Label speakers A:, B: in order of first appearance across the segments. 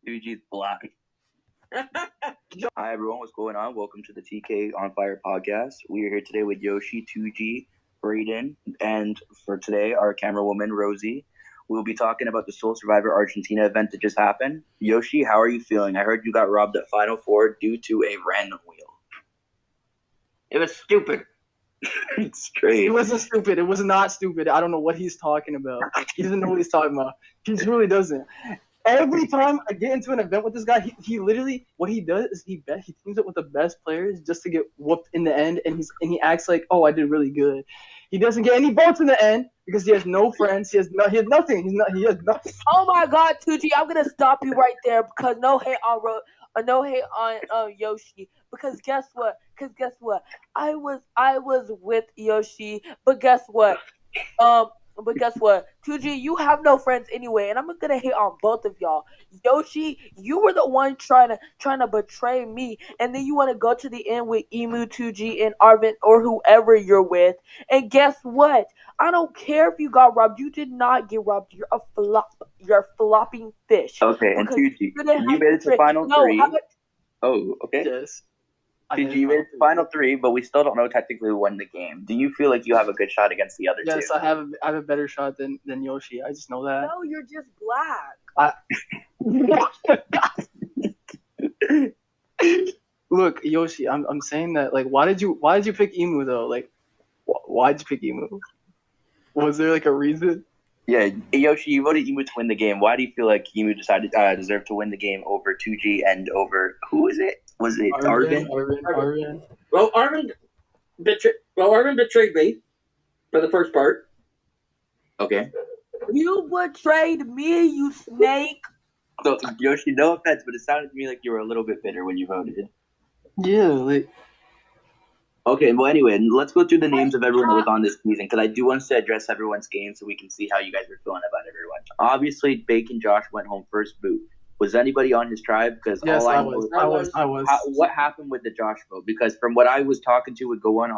A: 2G's black. Hi everyone, what's going on? Welcome to the TK on Fire podcast. We are here today with Yoshi, 2G, Braden, and for today, our camera woman, Rosie. We'll be talking about the Soul Survivor Argentina event that just happened. Yoshi, how are you feeling? I heard you got robbed at Final Four due to a random wheel.
B: It was stupid.
A: It's great.
C: It wasn't stupid. It was not stupid. I don't know what he's talking about. He doesn't know what he's talking about. He truly doesn't. Every time I get into an event with this guy, he literally, what he does is he teams up with the best players just to get whooped in the end, and he acts like, oh, I did really good. He doesn't get any votes in the end because he has no friends. He has nothing. He has nothing.
D: Oh my God, 2G, I'm gonna stop you right there because no hate on Yoshi. Because guess what? I was with Yoshi, but guess what? 2G, you have no friends anyway, and I'm gonna hate on both of y'all. Yoshi, you were the one trying to betray me, and then you want to go to the end with Emu, 2G, and Arvin or whoever you're with. And guess what? I don't care if you got robbed. You did not get robbed. You're a flop. You're a flopping fish.
A: Okay, and
D: Because
A: 2G, you made it to final three. Oh, okay.
C: Yes.
A: 2G, you made it to final three, but we still don't know technically who won the game. Do you feel like you have a good shot against the other two?
C: Yes, I have a better shot than Yoshi. I just know that.
D: No, you're just black.
C: Look, Yoshi, I'm saying that, like, why did you pick Emu though? Like, why'd you pick Emu? Was there like a reason?
A: Yeah, Yoshi, you voted Emu to win the game. Why do you feel like Emu deserved to win the game over 2G and over who was it? Was it Arvin?
C: Arvin.
B: Well, Arvin betrayed me for the first part.
A: Okay.
D: You betrayed me, you snake.
A: So Yoshi, no offense, but it sounded to me like you were a little bit bitter when you voted.
C: Yeah, like.
A: Okay, well, anyway, let's go through the names of everyone that was on this season, because I do want to address everyone's game so we can see how you guys are feeling about everyone. Obviously, Bacon Josh went home first boot. Was anybody on his tribe? Because
C: yes,
A: all I
C: was.
A: What happened with the Josh vote? Because from what I was talking to would go on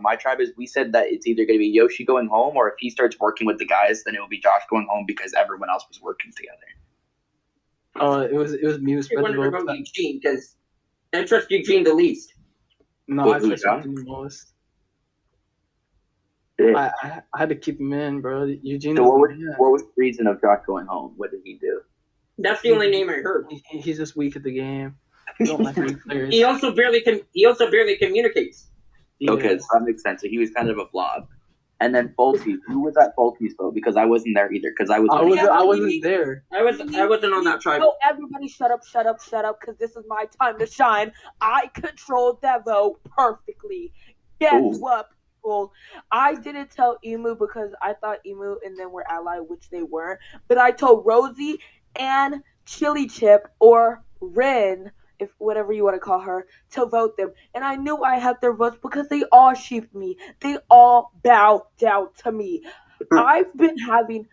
A: my tribe is we said that it's either going to be Yoshi going home, or if he starts working with the guys, then it will be Josh going home because everyone else was working together.
C: It was me who spread the vote.
B: About Eugene because I trust Eugene the least.
C: No, I trust Eugene the most.
A: Yeah.
C: I had to keep him in, bro. Eugene.
A: So what was the reason of Josh going home? What did he do?
B: That's the only name I heard.
C: He's just weak at the game. He don't like weak players.
B: He also barely communicates.
C: Yeah.
A: Okay, so that makes sense. So he was kind of a flop. And then Fulty, who was at Fulty's vote? Because I wasn't there either. Because I
C: wasn't there.
B: I wasn't on that tribe.
D: No, everybody shut up, because this is my time to shine. I controlled that vote perfectly. Guess what, people? I didn't tell Emu because I thought Emu and them were allied, which they weren't. But I told Rosie and Chili Chip or Ren, if whatever you want to call her, to vote them. And I knew I had their votes because they all sheeped me. They all bowed down to me. I've been having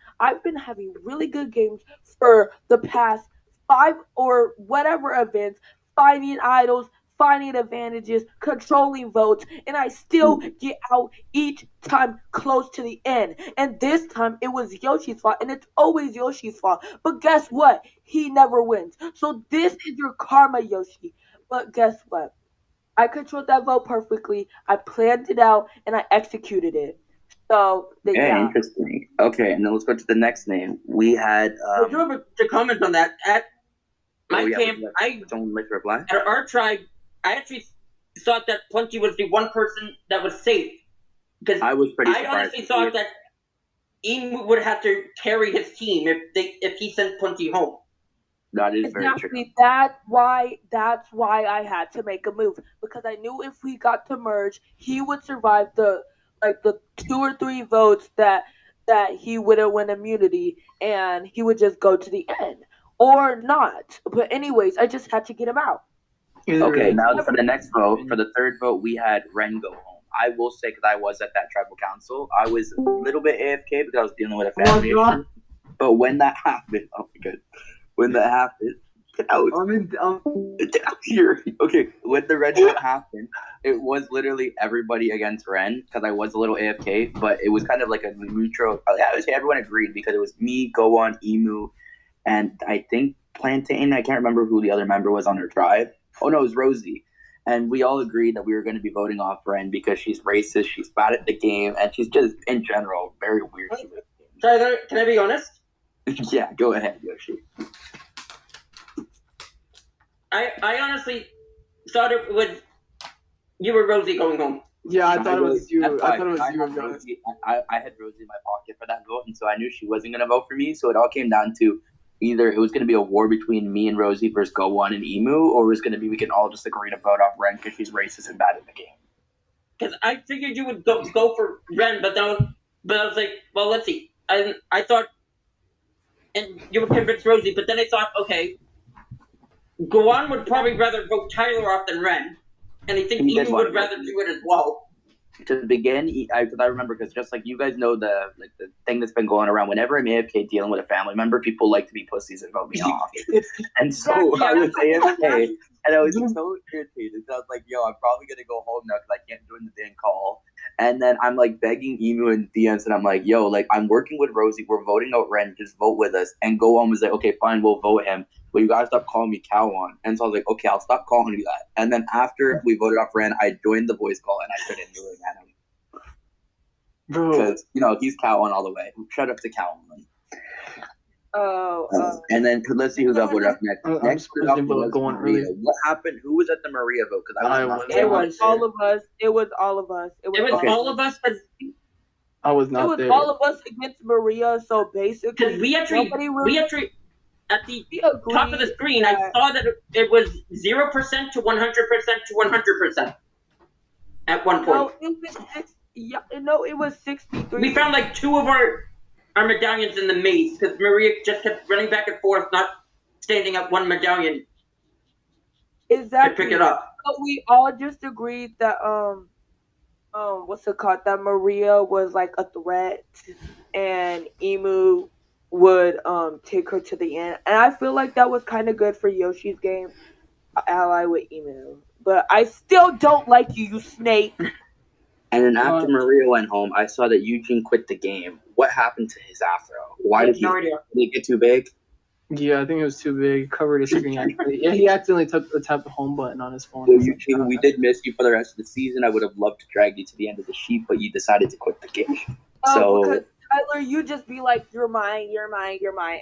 D: really good games for the past 5 or whatever events, finding idols, finding advantages, controlling votes, and I still get out each time close to the end. And this time it was Yoshi's fault, and it's always Yoshi's fault. But guess what? He never wins. So this is your karma, Yoshi. But guess what? I controlled that vote perfectly. I planned it out, and I executed it. So, yeah.
A: Interesting. Okay, and then let's go to the next name. We had...
B: Would you have to comment on that? At my camp,
A: Black?
B: At our tribe, I actually thought that Plenty was the one person that was safe. Because
A: I was pretty surprised.
B: I honestly thought that Emu would have to carry his team if he sent Plenty home.
A: That is very true.
D: That's why I had to make a move. Because I knew if we got to merge, he would survive the 2 or 3 votes that he wouldn't win immunity, and he would just go to the end. Or not. But anyways, I just had to get him out.
A: Okay, now for the next vote, for the third vote, we had Ren go home. I will say, because I was at that tribal council, I was a little bit AFK because I was dealing with a family issue. But when that happened, when that happened, okay, when the Ren vote happened, it was literally everybody against Ren because I was a little AFK, but it was kind of like a neutral. I would say everyone agreed because it was me, Gohan, Emu, and I think Plantain. I can't remember who the other member was on her tribe. Oh no, it was Rosie. And we all agreed that we were going to be voting off Ren because she's racist, she's bad at the game, and she's just, in general, very weird.
B: Tyler, can I be honest?
A: Yeah, go ahead, Yoshi.
B: I honestly thought it was you or Rosie going home.
C: Yeah, I thought it was you.
A: That's
C: I
A: why
C: thought it was
A: I
C: you.
A: had Rosie, I had Rosie in my pocket for that vote, and so I knew she wasn't going to vote for me. So it all came down to either it was going to be a war between me and Rosie versus Go One and Emu, or it was going to be we can all just agree to vote off Ren because she's racist and bad at the game.
B: Because I figured you would go for Ren, but I was like, well, let's see. I thought, and you would convince Rosie, but then I thought, okay, Gowan would probably rather vote Tyler off than Ren, and I think
A: He did
B: Emu
A: want
B: would
A: to
B: rather do it as well.
A: To begin, I remember because just like you guys know the thing that's been going around. Whenever I'm AFK dealing with a family member, people like to be pussies and vote me off. And so I was AFK, and I was so irritated. So I was like, "Yo, I'm probably gonna go home now because I can't join the damn call." And then I'm like begging Emu and DMs, and I'm like, "Yo, like I'm working with Rosie. We're voting out Ren. Just vote with us." And Go On was like, "Okay, fine, we'll vote him." But you gotta stop calling me Cowan. And so I was like, okay, I'll stop calling you that. And then after we voted off Ren, I joined the voice call and I started yelling at him.
C: Bro,
A: Because, he's Cowan all the way. Shut up to Cowan. And then let's see who got voted off next.
C: I'm
A: Next
C: surprised
A: up
C: they voted
A: was
C: Go On
A: Maria.
C: early.
A: What happened? Who was at the Maria vote? Because I was not
B: It
D: It was
B: was-
D: all of us. It was all of us.
B: It was
A: Okay.
B: all of us,
C: I was
D: It
C: not
D: was
C: there.
D: all of us against Maria. So basically,
B: because we actually at the
D: agreed
B: top of the screen, I
D: that-
B: saw that it was 0% to 100% to 100% at one point.
D: No, it was it was 63.
B: We found like two of our medallions in the maze because Maria just kept running back and forth, not standing up one medallion to
D: exactly.
B: pick it up.
D: But we all just agreed that what's it called? That Maria was like a threat, and Emu would take her to the end. And I feel like that was kind of good for Yoshi's game, ally with Emu. But I still don't like you, you snake.
A: And then after Maria went home, I saw that Eugene quit the game. What happened to his afro? Why did
B: No idea.
A: did it get too big?
C: Yeah, I think it was too big. It covered his screen actually. Yeah, he accidentally tapped the home button on his phone.
A: So Eugene, we did miss you for the rest of the season. I would have loved to drag you to the end of the sheet, but you decided to quit the game.
D: Because Tyler, you just be like, you're mine,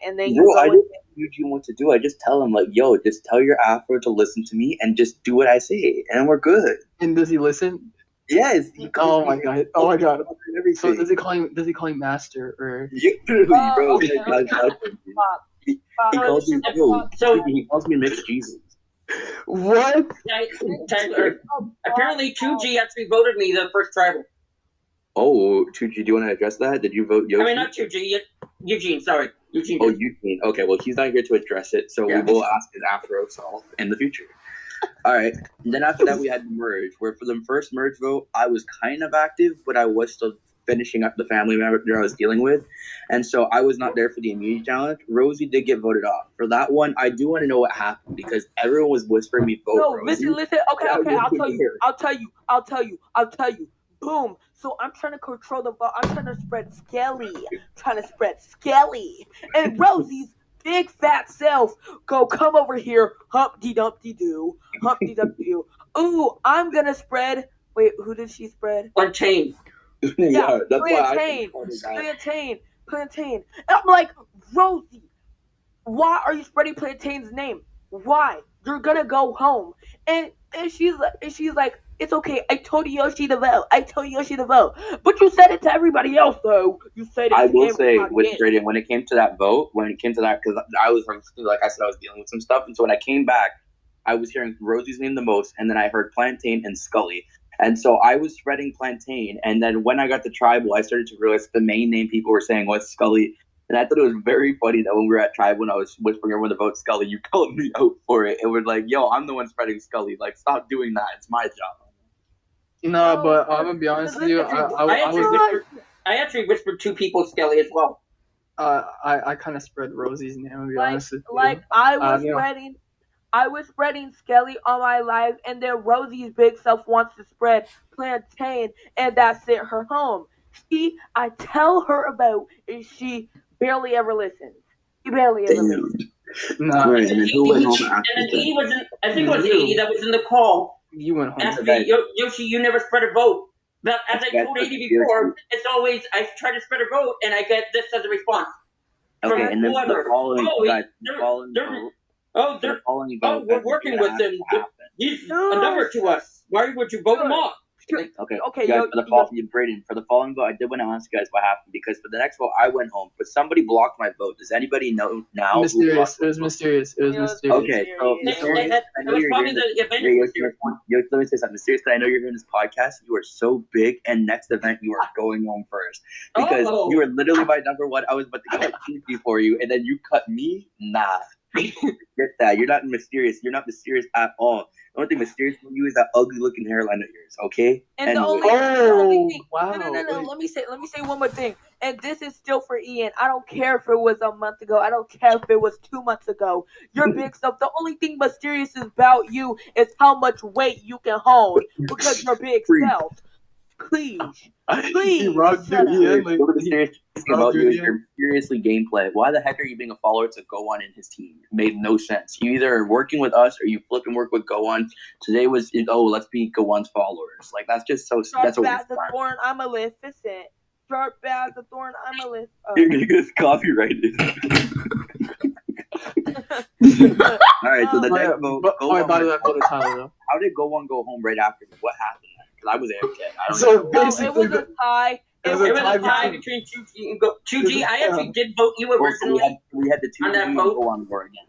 D: and then you
A: Bro,
D: go
A: I
D: and
A: didn't tell Eugene what to do. I just tell him like, yo, just tell your afro to listen to me and just do what I say, and we're good.
C: And does he listen?
A: Yes.
C: Oh my god! Oh my god! So
A: Everything.
C: does he call him master or?
A: Literally, bro.
D: okay,
A: He
D: Tyler,
A: calls me bro. He calls me mixed Jesus.
C: What?
B: Tyler, apparently 2G actually voted me the first tribal.
A: Oh, Tucci, do you want to address that? Did you vote Yoshi?
B: I mean, not 2G, Eugene, sorry. Eugene.
A: Oh, Eugene. Okay, well, he's not here to address it, so
B: Yeah.
A: we will ask his afro self in the future. All right. And then after that, we had the merge, where for the first merge vote, I was kind of active, but I was still finishing up the family member I was dealing with. And so I was not there for the immunity challenge. Rosie did get voted off. For that one, I do want to know what happened because everyone was whispering me vote
D: No,
A: Rosie.
D: listen. Okay,
A: Yeah,
D: I'll tell you. Boom. So I'm trying to control the vote. I'm trying to spread Skelly. And Rosie's big fat self come over here. Humpty Dumpty Doo. Ooh, I'm gonna spread. Wait, who did she spread?
B: Plantain.
A: Yeah, that's why
D: Plantain. And I'm like, Rosie, why are you spreading Plantain's name? Why? You're gonna go home. And she's like, it's okay. I told Yoshi to vote. But you said it to everybody else, though. You said it
A: I
D: to
A: will say
D: everybody
A: with
D: else.
A: trading, when it came to that vote, because I was, like I said, I was dealing with some stuff. And so when I came back, I was hearing Rosie's name the most, and then I heard Plantain and Scully. And so I was spreading Plantain. And then when I got to tribal, I started to realize the main name people were saying was Scully. And I thought it was very funny that when we were at Tribe, when I was whispering everyone to vote Scully, you called me out for it. It was like, yo, I'm the one spreading Scully. Like, stop doing that. It's my job.
C: No, but I'm gonna be honest with you.
B: I actually whispered two people Skelly as well.
C: I kind of spread Rosie's name. I'm gonna be honest with you.
D: I was spreading Skelly on my live, and then Rosie's big self wants to spread Plantain, and that sent her home. I tell her about, and she barely ever listens. She barely ever listens.
C: Nah,
A: Right, and then who went home
B: And
A: after
B: then
A: that?
B: 80 was in, I think it was 80 that was in the call.
C: you went home.
B: Asked
A: Okay.
B: me, Yoshi, you never spread a vote. But as I told 80 before, it's always, I try to spread a vote and I get this as a response.
A: Okay,
B: From
A: and then the
B: whoever.
A: following,
B: Oh,
A: guys,
B: they're-
A: the following
B: they're-
A: vote.
B: Oh,
A: The
B: they're,
A: following
B: oh,
A: vote.
B: we're working with him. He's a number to us. Why would you vote him off?
A: Okay,
D: Okay,
A: guys,
D: yo,
A: Brayden, for the following vote, I did want to ask you guys what happened because for the next vote, I went home, but somebody blocked my vote. Does anybody know now? who
C: Mysterious.
A: blocked
C: It was
A: my vote?
C: mysterious. It was
D: Yeah,
C: mysterious.
A: Okay, so
B: It
A: Mysterious, I know
B: was
A: you're
B: probably
A: hearing this.
B: the event
A: Yo,
B: Mysterious one.
A: let me say something. Mysterious, I know you're hearing this podcast. You are so big, and next event, you are going home first because
B: Oh.
A: you were literally my number one. I was about to cut Tuesday for you, and then you cut me. Nah, get that. You're not mysterious. You're not mysterious at all. The only thing mysterious from you is that ugly looking hairline of yours. Okay.
D: And the
A: Anyway.
D: only thing,
C: wow.
D: no.
C: Wait.
D: Let me say one more thing. And this is still for Ian. I don't care if it was a month ago. I don't care if it was 2 months ago. You're big stuff. The only thing mysterious about you is how much weight you can hold because you're big self. Please.
C: He robbed
D: shut
C: you, Ian.
D: up.
C: Like,
A: What the mysterious thing about you is
C: Ian.
A: your seriously gameplay. Why the heck are you being a follower to Go On in his team? It made no sense. You either are working with us or you flip and work with Go On. Today was let's be Go On's followers. Like that's just so that's a
D: Sharp
A: waste
D: as
A: of
D: a
A: time.
D: thorn, I'm a Maleficent. Sharp as a thorn, I'm a Maleficent.
A: You're gonna get copyrighted. All right, so the next vote. Go On
C: by the way,
A: went
C: I voted
A: home.
C: Tyler though.
A: How did Go On go home right after me? What happened? Because I was AFK. I don't
C: So
A: know.
D: No,
C: basically,
D: it was a tie.
C: It was
B: It
C: a
B: was
C: tie
B: a tie
C: between-
B: between 2G and Go. 2G, I actually did vote you
A: Oh, so
B: originally.
A: we had the two
B: On that
A: G and
B: vote?
A: Go On war again.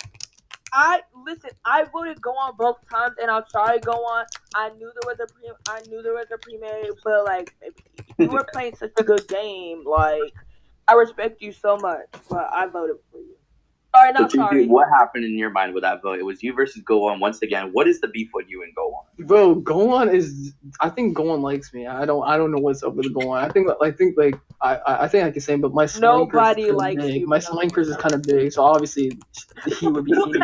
D: I voted Go On both times, and I'll try Go On. I knew there was a pre-made, but like you were playing such a good game. Like I respect you so much, but I voted for you. Sorry,
A: So
D: not sorry.
A: TJ, what happened in your mind with that vote? It was you versus Go On once again. What is the beef with you and Go On?
C: Bro, Go On is. I think Go On likes me. I don't know what's up with Go On. I think I think I can say, but my slang curse
D: Nobody
C: is kinda
D: likes
C: big.
D: you,
C: My
D: but
C: slang curse is kind of big, so obviously he would be eating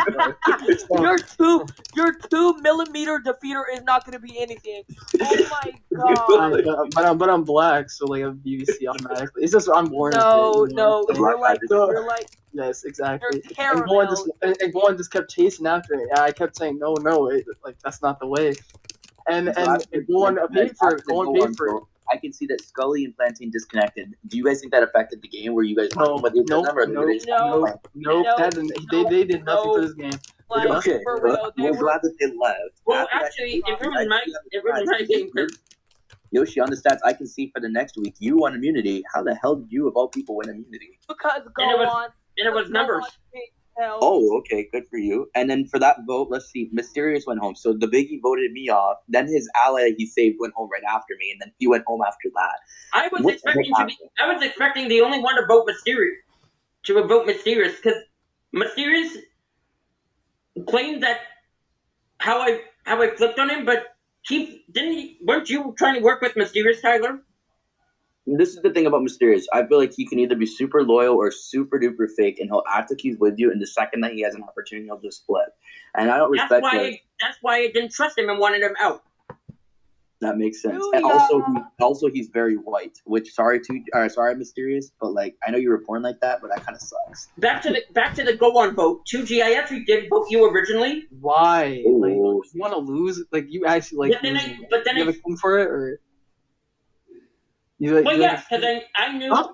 C: for it. So,
D: your 2mm defeater is not gonna be anything. Oh my god.
C: but I'm black, so like I'm BBC automatically. It's just I'm born.
D: No,
C: with it, you know?
D: no, you're like
C: So-
D: you're like
C: Yes, exactly.
D: you're
C: And Go On
D: caramel.
C: and Go On just kept chasing after it. And I kept saying no, like that's not the way. And Go On paid for it. Go On paid for it.
A: I can see that Scully and Plantain disconnected. Do you guys think that affected the game? Were you guys
C: No,
A: with each
C: nope,
A: other, or
C: nope,
A: they just
D: No.
A: playing?
C: Nope,
D: No,
C: that didn't, they did nothing
D: no.
C: to this game.
D: Like
A: Okay,
D: for real, they
A: we're
D: were.
A: glad that they left.
B: Well,
A: After that,
B: actually, it ruined my game.
A: Yoshi, on the stats, I can see for the next week, you won immunity. How the hell did you, of all people, win immunity?
D: Because Go
B: And it was-
D: On.
B: And it was
D: Go
B: numbers.
D: On paid hell.
A: Oh, okay, good for you. And then for that vote, let's see, Mysterious went home. So the Biggie voted me off. Then his ally he saved went home right after me, and then he went home after that.
B: I was
A: What the heck
B: I was expecting the only one to vote Mysterious. To vote Mysterious, because Mysterious claimed that how I flipped on him, but weren't you trying to work with Mysterious, Tyler?
A: This is the thing about Mysterious. I feel like he can either be super loyal or super duper fake, and he'll act like he's with you. And the second that he has an opportunity, he'll just flip. And I don't respect that.
B: That's why I didn't trust him and wanted him out.
A: That makes sense.
D: Booyah.
A: And also he's very white. Which sorry Mysterious, but like I know you were born like that, but that kind of sucks.
B: Back to the Go On vote. 2G, I actually did vote you originally.
C: Why?
A: Ooh.
C: Like, you want to lose? Like, you actually like
B: But then
C: losing.
B: but then
C: you have a thing for it, or you like?
B: well,
C: you
B: yes,
C: like
B: because
C: Huh?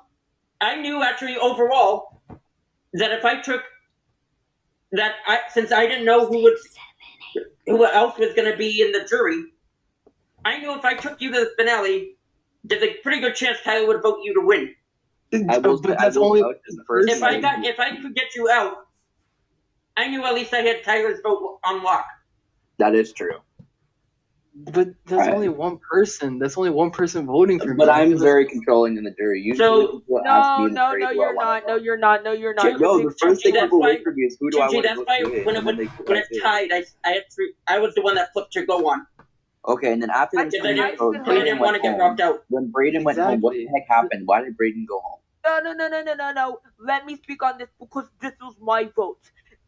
B: I knew actually overall that if I took since I didn't know who else was going to be in the jury, I knew if I took you to the finale, there's a pretty good chance Tyler would vote you to win.
C: But that's only.
B: If I could get you out, I knew at least I had Tyler's vote on lock.
A: That is true.
C: But that's
A: Right.
C: only one person. That's only one person voting for me.
A: But I'm very controlling in the jury. Usually
B: So-
A: people ask me in the
D: No,
A: jury
D: no,
A: who I
D: you're
A: wanna
D: not. No,
A: vote.
D: you're not. No, you're not.
B: Dude,
A: No,
D: You're
A: the first thing
B: that's
A: people
B: why-
A: wait for me is who do I
B: Gigi,
A: want to
B: that's
A: vote
B: why
A: to win,
B: when
A: and then they
B: it tied, I was the one that flipped to Go On.
A: Okay, and then after the
B: Because I
A: Mysterious vote,
B: didn't
A: Brayden
B: want to
A: went
B: get
A: home.
B: robbed out.
A: When Brayden went home, what the
C: Exactly.
A: heck happened? Why did Brayden go home?
D: No. Let me speak on this because this was my vote.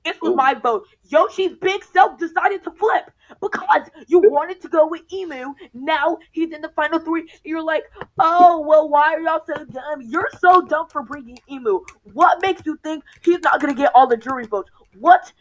D: This was
A: Ooh.
D: my vote. Yoshi's big self decided to flip because you wanted to go with Emu. Now he's in the final three. You're like, oh, well, why are y'all so dumb? You're so dumb for bringing Emu. What makes you think he's not going to get all the jury votes? What